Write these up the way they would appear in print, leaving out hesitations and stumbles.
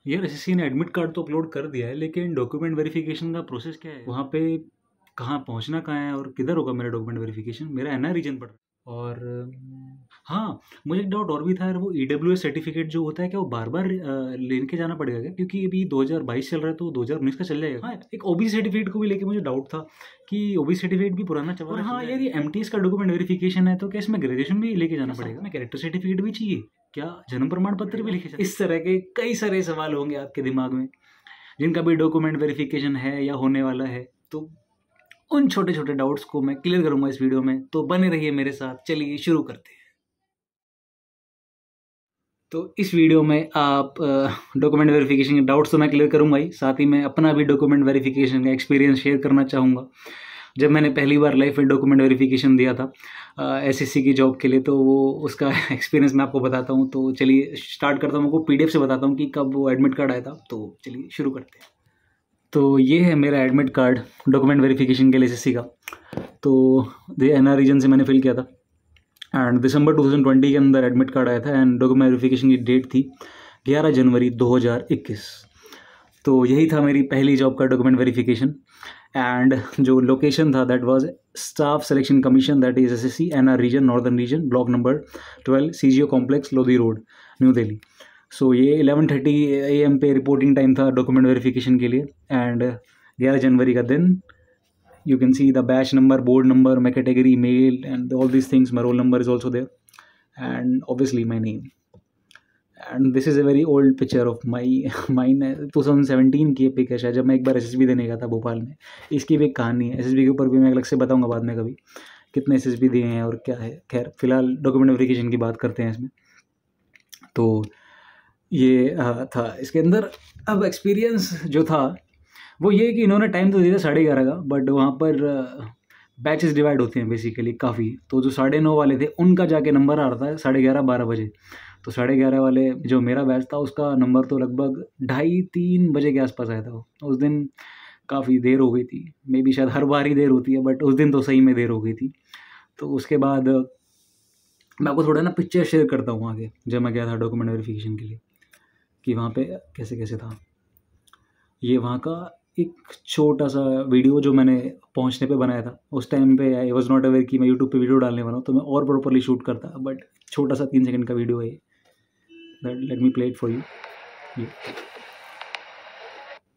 यार एसएससी ने admit card तो अपलोड कर दिया है, लेकिन डॉक्यूमेंट वेरिफिकेशन का प्रोसेस क्या है वहाँ पे? कहाँ पहुँचना कहाँ है और किधर होगा मेरा डॉक्यूमेंट वेरिफिकेशन? मेरा एनआर रीजन पड़ रहा है। और हाँ, मुझे एक डाउट और भी था यार, वो ईडब्ल्यूएस सर्टिफिकेट जो होता है क्या वो बार बार लेके जाना पड़ेगा क्या? क्योंकि अभी 2022 चल रहा है तो 2019 का चल जाएगा। हाँ, एक ओबीसी सर्टिफिकेट को भी लेके मुझे डाउट था कि ओबीसी सर्टिफिकेट भी पुराना चल रहा है। हाँ यार, ये एमटीएस का डॉक्यूमेंट वेरिफिकेशन है तो क्या इसमें ग्रेजुएशन भी लेके जाना पड़ेगा? मैं कैरेक्टर सर्टिफिकेट भी चाहिए क्या? जन्म प्रमाण पत्र भी लेके जाना? इस तरह के कई सारे सवाल होंगे आपके दिमाग में, जिनका भी डॉक्यूमेंट वेरिफिकेशन है या होने वाला है। तो उन छोटे छोटे डाउट्स को मैं क्लियर करूंगा इस वीडियो में, तो बने रहिए मेरे साथ। चलिए शुरू करते हैं। तो इस वीडियो में आप डॉक्यूमेंट वेरिफिकेशन के डाउट्स तो मैं क्लियर करूंगा ही, साथ ही मैं अपना भी डॉक्यूमेंट वेरिफिकेशन का एक्सपीरियंस शेयर करना चाहूँगा। जब मैंने पहली बार लाइफ में डॉक्यूमेंट वेरिफिकेशन दिया था एसएससी की जॉब के लिए, तो वो उसका एक्सपीरियंस मैं आपको बताता हूँ। तो चलिए स्टार्ट करता हूँ, आपको पीडीएफ से बताता हूँ कि कब वो एडमिट कार्ड आया था। तो चलिए शुरू करते हैं। तो ये है मेरा एडमिट कार्ड डॉक्यूमेंट वेरिफिकेशन के लिए एसएससी का। तो ये एनआर रीजन से मैंने फिल किया था एंड दिसंबर 2020 के अंदर एडमिट कार्ड आया था एंड डॉक्यूमेंट वेरिफिकेशन की डेट थी 11 जनवरी 2021। तो यही था मेरी पहली जॉब का डॉक्यूमेंट वेरिफिकेशन। एंड जो लोकेशन था that was staff selection commission, that is SSC NR region northern region, block number 12, CGO complex, Lodhi road, New Delhi. So ये 11:30 AM पे रिपोर्टिंग टाइम था डॉक्यूमेंट वेरिफिकेशन के लिए। एंड 11 जनवरी का दिन, you can see the batch number, board number, my category, mail, and all these things. My roll number is also there, and obviously my name. And this is a very old picture of mine 2017 की pick है शायद, जब मैं एक बार SSB देने गया था भोपाल में। इसकी भी एक कहानी है, एसएसबी के ऊपर भी मैं अलग से बताऊंगा बाद में कभी कितने एसएसबी दिए हैं और क्या है। खैर फिलहाल डॉक्यूमेंट वेरिफिकेशन की बात करते हैं इसमें। तो ये था इसके अंदर। अब एक्सपीरियंस जो था वो ये कि इन्होंने टाइम तो दिया था 11:30 का, बट वहाँ पर बैचेस डिवाइड होते हैं बेसिकली काफ़ी। तो जो 9:30 वाले थे उनका जाके नंबर आ रहा था 11:30-12 बजे। तो 11:30 वाले जो मेरा बैच था उसका नंबर तो लगभग 2:30-3 बजे के आसपास आया था। उस दिन काफ़ी देर हो गई थी, मे बी शायद हर बार ही देर होती है, बट उस दिन तो सही में देर हो गई थी। तो उसके बाद मैं आपको थोड़ा ना पिक्चर शेयर करता हूँ आगे, जब मैं गया था डॉक्यूमेंट वेरिफिकेशन के लिए, कि वहाँ पे कैसे कैसे था। ये वहाँ का एक छोटा सा वीडियो जो मैंने पहुँचने पे बनाया था। उस टाइम पे आई वॉज नॉट अवेयर कि मैं यूट्यूब पे वीडियो डालने वाला हूँ, तो मैं और प्रॉपरली शूट करता, बट छोटा सा 3 सेकंड का वीडियो है। Let me play it for you.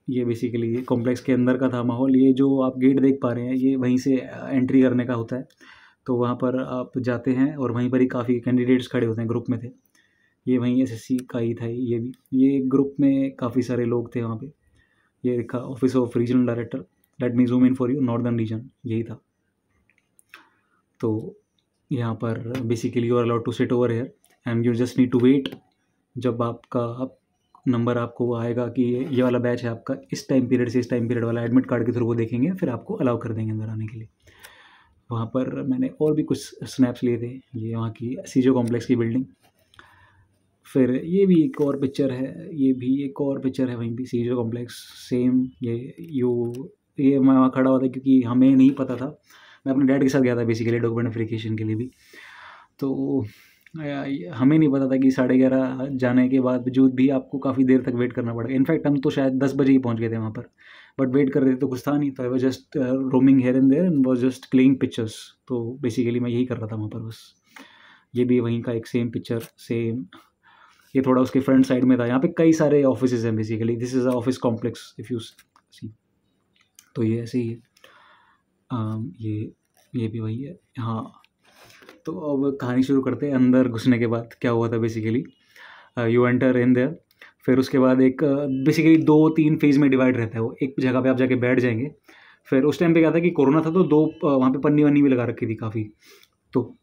ये बेसिकली कॉम्प्लेक्स के अंदर का था माहौल। ये जो आप गेट देख पा रहे हैं ये वहीं से एंट्री करने का होता है। तो वहाँ पर आप जाते हैं और वहीं पर ही काफ़ी कैंडिडेट्स खड़े होते हैं, ग्रुप में थे। ये वहीं एसएससी का ही था ये भी। ये ग्रुप में काफ़ी सारे लोग थे वहाँ पे। ये लिखा office of regional director, let me zoom in for you, northern region, यही था। तो यहाँ पर basically you are allowed to sit over here and you just need to wait. जब आपका नंबर आपको आएगा कि ये वाला बैच है आपका, इस टाइम पीरियड से इस टाइम पीरियड वाला, एडमिट कार्ड के थ्रू वो देखेंगे, फिर आपको अलाउ कर देंगे अंदर आने के लिए। वहाँ पर मैंने और भी कुछ स्नैप्स लिए थे। ये वहाँ की सीजो कॉम्प्लेक्स की बिल्डिंग। फिर ये भी एक और पिक्चर है, ये भी एक और पिक्चर है वहीं भी सीजो कॉम्प्लेक्स, सेम। ये मैं वहाँ खड़ा हुआ था क्योंकि हमें नहीं पता था। मैं अपने डैड के साथ गया था बेसिकली डॉक्यूमेंट वेरिफिकेशन के लिए भी। तो हमें नहीं पता था कि 11:30 जाने के बावजूद भी आपको काफ़ी देर तक वेट करना पड़ेगा। इनफैक्ट हम तो शायद 10 बजे ही पहुँच गए थे वहाँ पर, बट वेट कर रहे थे तो कुछ था नहीं। तो I was just roaming here and there and was just clicking pictures. तो बेसिकली मैं यही कर रहा था वहाँ पर बस। ये भी वहीं का एक सेम पिक्चर, सेम। ये थोड़ा उसके फ्रंट साइड में था। यहाँ पे कई सारे ऑफिसेज हैं basically, this is a office complex if you see. तो ये ऐसे ही है। ये भी वही है। हाँ, तो अब कहानी शुरू करते हैं। अंदर घुसने के बाद क्या हुआ था basically, you enter in their. फिर उसके बाद एक बेसिकली 2-3 फेज़ में डिवाइड रहता है वो। एक जगह पे आप जाके बैठ जाएंगे। फिर उस टाइम पे क्या था कि कोरोना था, तो 2 वहाँ पे पन्नी वन्नी भी लगा रखी थी काफ़ी, तो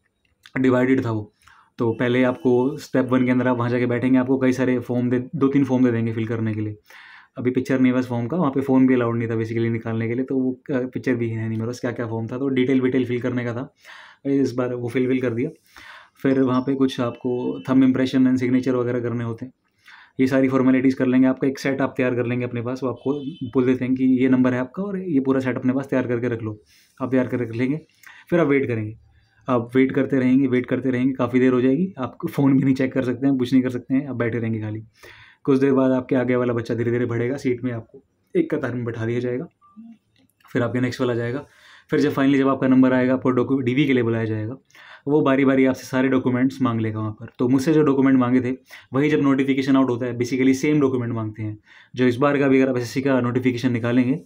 डिवाइडेड था वो। तो पहले आपको स्टेप 1 के अंदर आप वहाँ जाके बैठेंगे, आपको कई सारे फॉर्म 2-3 फॉर्म दे देंगे फिल करने के लिए। अभी पिक्चर नहीं है बस फॉर्म का, वहाँ पे फ़ोन भी अलाउड नहीं था बेसिकली निकालने के लिए, तो वो पिक्चर भी है नहीं मेरे पास क्या क्या फॉर्म था। तो डिटेल फिल करने का था, इस बार वो फिल कर दिया। फिर वहाँ पे कुछ आपको थंब इम्प्रेशन एंड सिग्नेचर वगैरह करने होते हैं। ये सारी फॉर्मेलिटीज़ कर लेंगे। आपका एक सेट आप तैयार कर लेंगे अपने पास, वो आपको बोल देते हैं कि ये नंबर है आपका और ये पूरा सेट अपने पास तैयार करके रख लो। आप तैयार कर रख लेंगे, फिर आप वेट करेंगे। आप वेट करते रहेंगे, काफ़ी देर हो जाएगी। आप फ़ोन भी नहीं चेक कर सकते हैं, कुछ नहीं कर सकते हैं, आप बैठे रहेंगे खाली। कुछ देर बाद आपके आगे वाला बच्चा धीरे धीरे बढ़ेगा, सीट में आपको एक कतार में बैठा दिया जाएगा, फिर आपके नेक्स्ट वाला जाएगा, फिर जब फाइनली जब आपका नंबर आएगा आपको डीवी के लिए बुलाया जाएगा। वो बारी बारी आपसे सारे डॉक्यूमेंट्स मांग लेगा वहाँ पर। तो मुझसे जो डॉक्यूमेंट मांगे थे वही जब नोटिफिकेशन आउट होता है बेसिकली सेम डॉक्यूमेंट मांगते हैं जो इस बार का भी अगर आप एसएससी का नोटिफिकेशन निकालेंगे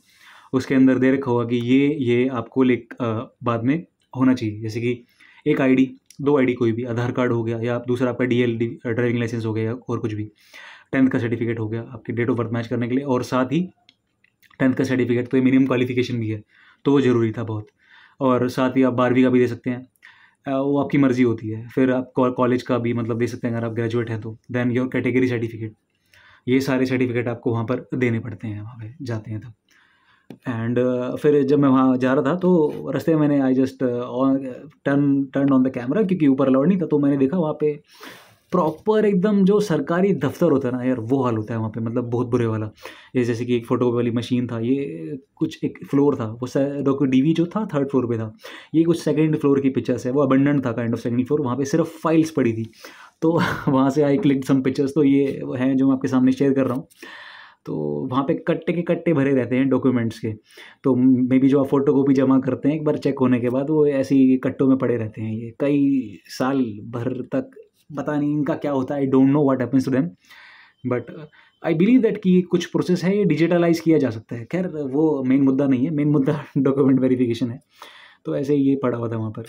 उसके अंदर दे रखा होगा कि ये आपको बाद में होना चाहिए। जैसे कि एक आईडी, 2 आईडी कोई भी, आधार कार्ड हो गया या दूसरा आपका DL ड्राइविंग लाइसेंस हो गया और कुछ भी, 10th का सर्टिफिकेट हो गया आपकी डेट ऑफ बर्थ मैच करने के लिए, और साथ ही 10th का सर्टिफिकेट, तो ये मिनिमम क्वालिफिकेशन भी है तो वो ज़रूरी था बहुत। और साथ ही आप 12वीं का भी दे सकते हैं, वो आपकी मर्ज़ी होती है। फिर आप कॉलेज का भी मतलब दे सकते हैं अगर आप ग्रेजुएट हैं तो। देन योर कैटेगरी सर्टिफिकेट, ये सारे सर्टिफिकेट आपको वहाँ पर देने पड़ते हैं वहाँ पे जाते हैं तब। एंड फिर जब मैं वहाँ जा रहा था तो रास्ते में मैंने I just turn on the camera, क्योंकि ऊपर अलाउड नहीं था, तो मैंने देखा वहाँ पे प्रॉपर एकदम जो सरकारी दफ्तर होता है ना यार, वो हाल होता है वहाँ पे, मतलब बहुत बुरे वाला। ये जैसे कि एक फ़ोटो वाली मशीन था, ये कुछ एक फ्लोर था, वो डॉक्टर DV जो था 3rd फ्लोर पे था, ये कुछ 2nd फ्लोर की पिक्चर्स है, वो अबंडेंट था काइंड ऑफ 2nd फ्लोर, वहाँ पे सिर्फ फाइल्स पड़ी थी। तो वहाँ से आई क्लिक सम पिक्चर्स, तो ये हैं जो मैं आपके सामने शेयर कर रहा हूँ। तो वहाँ पे कट्टे के कट्टे भरे रहते हैं डॉक्यूमेंट्स के, तो मे बी जो आप फोटो कॉपी जमा करते हैं एक बार चेक होने के बाद वो ऐसे ही कट्टों में पड़े रहते हैं, ये कई साल भर तक। पता नहीं इनका क्या होता है, I don't know what happens to them, but I believe that कि कुछ प्रोसेस है, ये डिजिटलाइज किया जा सकता है। खैर वो मेन मुद्दा नहीं है, मेन मुद्दा डॉक्यूमेंट वेरिफिकेशन है। तो ऐसे ही ये पड़ा हुआ था वहाँ पर,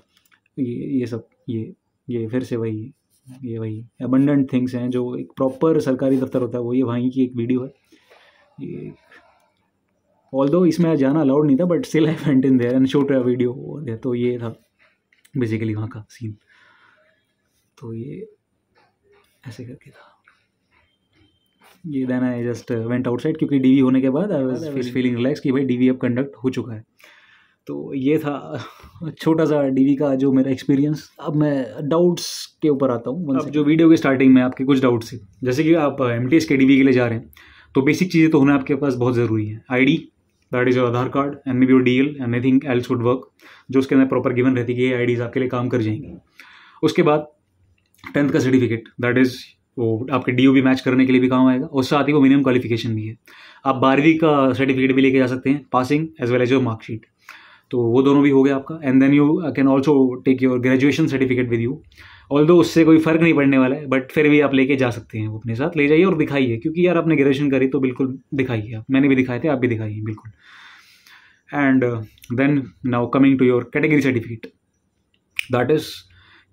ये सब ये फिर से वही अबंडेंट थिंग्स हैं जो एक प्रॉपर सरकारी दफ्तर होता है, वो ये वहीं की एक वीडियो है। ये ऑल्दो इसमें जाना अलाउड नहीं था, but still I went in their and shoot a video. तो ये था बेसिकली वहाँ का सीन। तो ये ऐसे करके था ये। Then I just went outside, क्योंकि DV होने के बाद आई वाज फीलिंग रिलैक्स कि भाई DV अब कंडक्ट हो चुका है। तो ये था छोटा सा DV का जो मेरा एक्सपीरियंस। अब मैं डाउट्स के ऊपर आता हूँ। अब जो वीडियो के स्टार्टिंग में आपके कुछ डाउट्स थे, जैसे कि आप MTS के DV के लिए जा रहे हैं तो बेसिक चीज़ें तो होना आपके पास बहुत ज़रूरी है। ID, that is your Aadhaar card, and may be your DL, and anything else would work, जो उसके अंदर प्रॉपर गिवन रहती है कि ये IDs आपके लिए काम कर जाएंगी। उसके बाद 10th का सर्टिफिकेट, दैट इज़ वो आपके DU भी मैच करने के लिए भी काम आएगा, और साथ ही वो मिनिमम क्वालिफिकेशन भी है। आप 12वीं का सर्टिफिकेट भी लेके जा सकते हैं, passing as well as your marksheet, तो वो दोनों भी हो गया आपका। And then you can also take your graduation certificate with you, although उससे कोई फ़र्क नहीं पड़ने वाला है, बट फिर भी आप लेके जा सकते हैं, वो अपने साथ ले जाइए और दिखाइए, क्योंकि यार आपने ग्रेजुएशन करी तो बिल्कुल दिखाइए आप। मैंने भी दिखाए थे, आप भी दिखाइए बिल्कुल। And then now coming to your category certificate, that is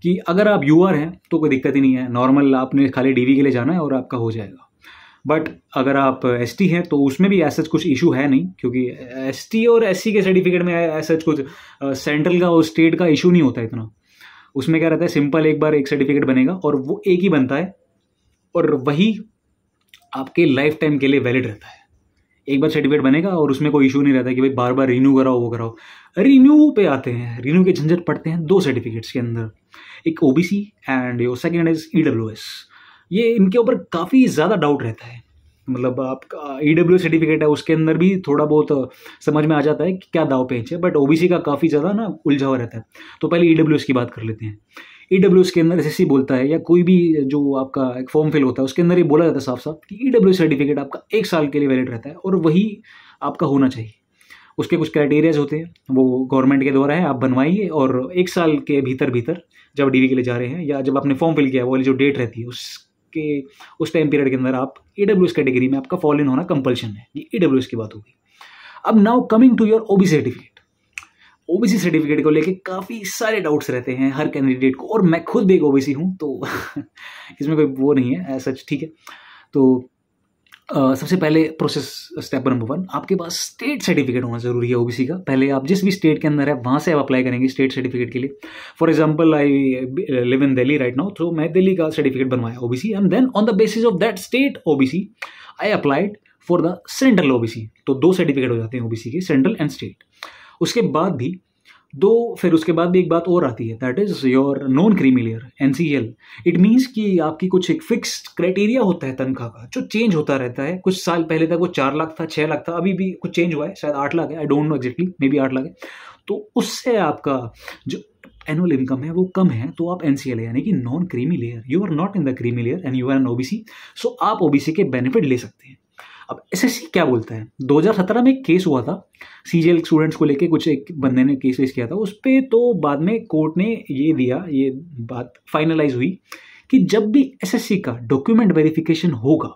कि अगर आप UR हैं तो कोई दिक्कत ही नहीं है, नॉर्मल आपने खाली DV के लिए जाना है और आपका हो जाएगा। बट अगर आप ST हैं तो उसमें भी ऐसा कुछ इशू है नहीं, क्योंकि ST और SC के सर्टिफिकेट में ऐसा कुछ सेंट्रल का और स्टेट का इशू नहीं होता इतना। उसमें क्या रहता है, सिंपल एक बार एक सर्टिफिकेट बनेगा और वो एक ही बनता है, और वही आपके लाइफ टाइम के लिए वैलिड रहता है। एक बार सर्टिफिकेट बनेगा और उसमें कोई इशू नहीं रहता कि भाई बार बार रिन्यू कराओ वो कराओ। रिन्यू पे आते हैं, रिन्यू के झंझट पड़ते हैं 2 सर्टिफिकेट्स के अंदर, एक OBC and your second is EWS। ये इनके ऊपर काफ़ी ज़्यादा डाउट रहता है, मतलब आपका EWS सर्टिफिकेट है उसके अंदर भी थोड़ा बहुत समझ में आ जाता है कि क्या दाव पेच है, बट OBC का काफ़ी ज़्यादा ना उलझा हुआ रहता है। तो पहले EWS की बात कर लेते हैं। EWS के अंदर SSC बोलता है, या कोई भी जो आपका एक फॉर्म फिल होता है उसके अंदर ये बोला जाता है साफ साफ कि EWS सर्टिफिकेट आपका 1 साल के लिए वैलिड रहता है, और वही आपका होना चाहिए। उसके कुछ क्राइटेरियाज होते हैं, वो गवर्नमेंट के द्वारा है, आप बनवाइए, और 1 साल के भीतर जब DV के लिए जा रहे हैं या जब आपने फॉर्म फिल किया वो वाली जो डेट रहती है उस टाइम पीरियड के अंदर आप EWS कैटेगरी में आपका फॉल इन होना कंपल्शन है। ये EWS की बात होगी। अब now coming to your OBC certificate. OBC certificate को लेके काफ़ी सारे डाउट्स रहते हैं हर कैंडिडेट को, और मैं खुद भी एक OBC हूँ, तो इसमें कोई वो नहीं है सच, ठीक है। तो सबसे पहले प्रोसेस स्टेप नंबर 1, आपके पास स्टेट सर्टिफिकेट होना ज़रूरी है OBC का। पहले आप जिस भी स्टेट के अंदर है वहाँ से आप अप्लाई करेंगे स्टेट सर्टिफिकेट के लिए। For example I live in Delhi right now, तो मैं दिल्ली का सर्टिफिकेट बनवाया OBC, and then on the basis of that state OBC I applied for the central OBC। तो 2 सर्टिफिकेट हो जाते हैं OBC के, सेंट्रल एंड स्टेट। उसके बाद भी फिर उसके बाद भी एक बात और आती है, that is your non creamy layer NCL। It means कि आपकी कुछ एक फिक्स्ड क्राइटेरिया होता है तनख्वाह का, जो चेंज होता रहता है। कुछ साल पहले तक वो 4 लाख था, 6 लाख था, अभी भी कुछ चेंज हुआ है, शायद 8 लाख है, I don't know exactly, may be 8 lakh है। तो उससे आपका जो एनुअल इनकम है वो कम है तो आप एनसीएल है, यानी कि non creamy layer, you are not in the creamy layer and you are an OBC, so आप ओबीसी के बेनिफिट ले सकते हैं। अब एसएससी क्या बोलता है, 2017 में एक केस हुआ था सीजीएल स्टूडेंट्स को लेके, कुछ एक बंदे ने केस वेस किया था उस पर, तो बाद में कोर्ट ने ये दिया, ये बात फाइनलाइज हुई कि जब भी एसएससी का डॉक्यूमेंट वेरिफिकेशन होगा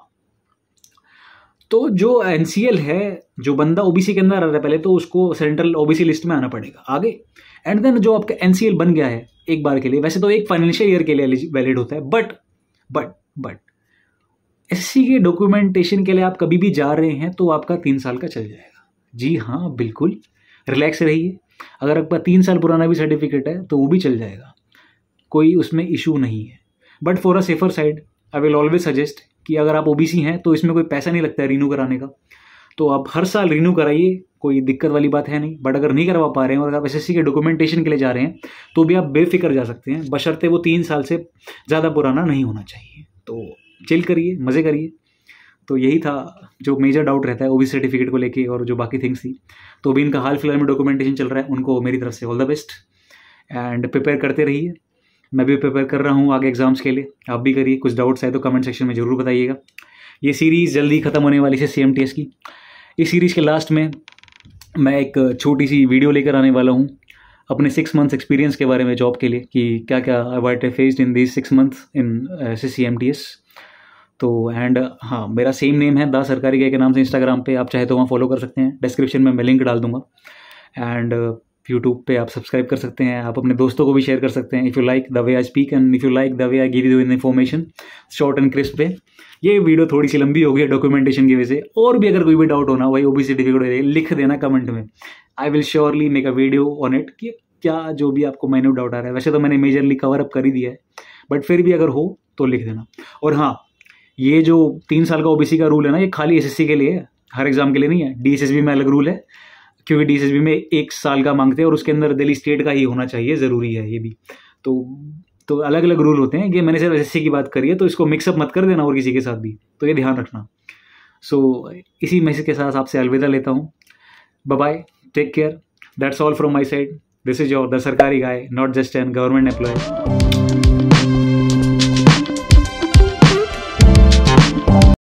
तो जो एनसीएल है, जो बंदा ओबीसी के अंदर आ रहा है पहले तो उसको सेंट्रल ओबीसी लिस्ट में आना पड़ेगा आगे, एंड देन जो आपका एनसीएल बन गया है एक बार के लिए, वैसे तो एक फाइनेंशियल ईयर के लिए वैलिड होता है, बट एसएससी के डॉक्यूमेंटेशन के लिए आप कभी भी जा रहे हैं तो आपका 3 साल का चल जाएगा। जी हाँ, बिल्कुल रिलैक्स रहिए, अगर आपका 3 साल पुराना भी सर्टिफिकेट है तो वो भी चल जाएगा, कोई उसमें इशू नहीं है। But for a safer side I will always suggest कि अगर आप ओबीसी हैं तो इसमें कोई पैसा नहीं लगता है रिन्यू कराने का, तो आप हर साल रिन्यू कराइए, कोई दिक्कत वाली बात है नहीं। बट अगर नहीं करवा पा रहे हैं और अगर आप एसएससी के डॉक्यूमेंटेशन के लिए जा रहे हैं तो भी आप बेफिक्र जा सकते हैं, बशर्ते वो 3 साल से ज़्यादा पुराना नहीं होना चाहिए। तो चिल करिए, मज़े करिए। तो यही था जो मेजर डाउट रहता है ओबीसी सर्टिफिकेट को लेके, और जो बाकी थिंग्स थी तो अभी इनका हाल फिलहाल में डॉक्यूमेंटेशन चल रहा है, उनको मेरी तरफ से all the best and prepare करते रहिए। मैं भी प्रिपेयर कर रहा हूँ आगे एग्जाम्स के लिए, आप भी करिए। कुछ डाउट्स आए तो कमेंट सेक्शन में ज़रूर बताइएगा। ये सीरीज़ जल्दी ख़त्म होने वाली है CMTS की। इस सीरीज़ के लास्ट में मैं एक छोटी सी वीडियो लेकर आने वाला हूँ अपने 6 मंथ्स एक्सपीरियंस के बारे में जॉब के लिए, कि क्या क्या what I faced in this 6 months in CMTS। तो एंड हाँ, मेरा सेम नेम है दा सरकारी गाय के नाम से इंस्टाग्राम पे, आप चाहे तो वहाँ फॉलो कर सकते हैं, डिस्क्रिप्शन में मैं लिंक डाल दूंगा। एंड यूट्यूब पे आप सब्सक्राइब कर सकते हैं, आप अपने दोस्तों को भी शेयर कर सकते हैं। If you like the way I speak and if you like the way I give you information short and crisp पे। ये वीडियो थोड़ी सी लंबी हो गई है डॉक्यूमेंटेशन की वजह से, और भी अगर कोई भी डाउट होना वही ओबीसी सर्टिफिकेट लिख देना कमेंट में, I will surely make a video on it कि क्या जो भी आपको माइन्यूट डाउट आ रहा है। वैसे तो मैंने मेजरली कवर अप कर ही दिया है, बट फिर भी अगर हो तो लिख देना। और हाँ, ये जो 3 साल का ओबीसी का रूल है ना, ये खाली एसएससी के लिए है, हर एग्जाम के लिए नहीं है। डीएसएसबी में अलग रूल है, क्योंकि डीएसएसबी में 1 साल का मांगते हैं और उसके अंदर दिल्ली स्टेट का ही होना चाहिए, ज़रूरी है ये भी। तो अलग अलग रूल होते हैं। ये मैंने सिर्फ एसएससी की बात करी है, तो इसको मिक्सअप मत कर देना और किसी के साथ भी, तो ये ध्यान रखना। सो इसी मैसेज के साथ आपसे अलविदा लेता हूँ। Bye bye, take care, that's all from my side. This is your the सरकारी guy, not just an government employ.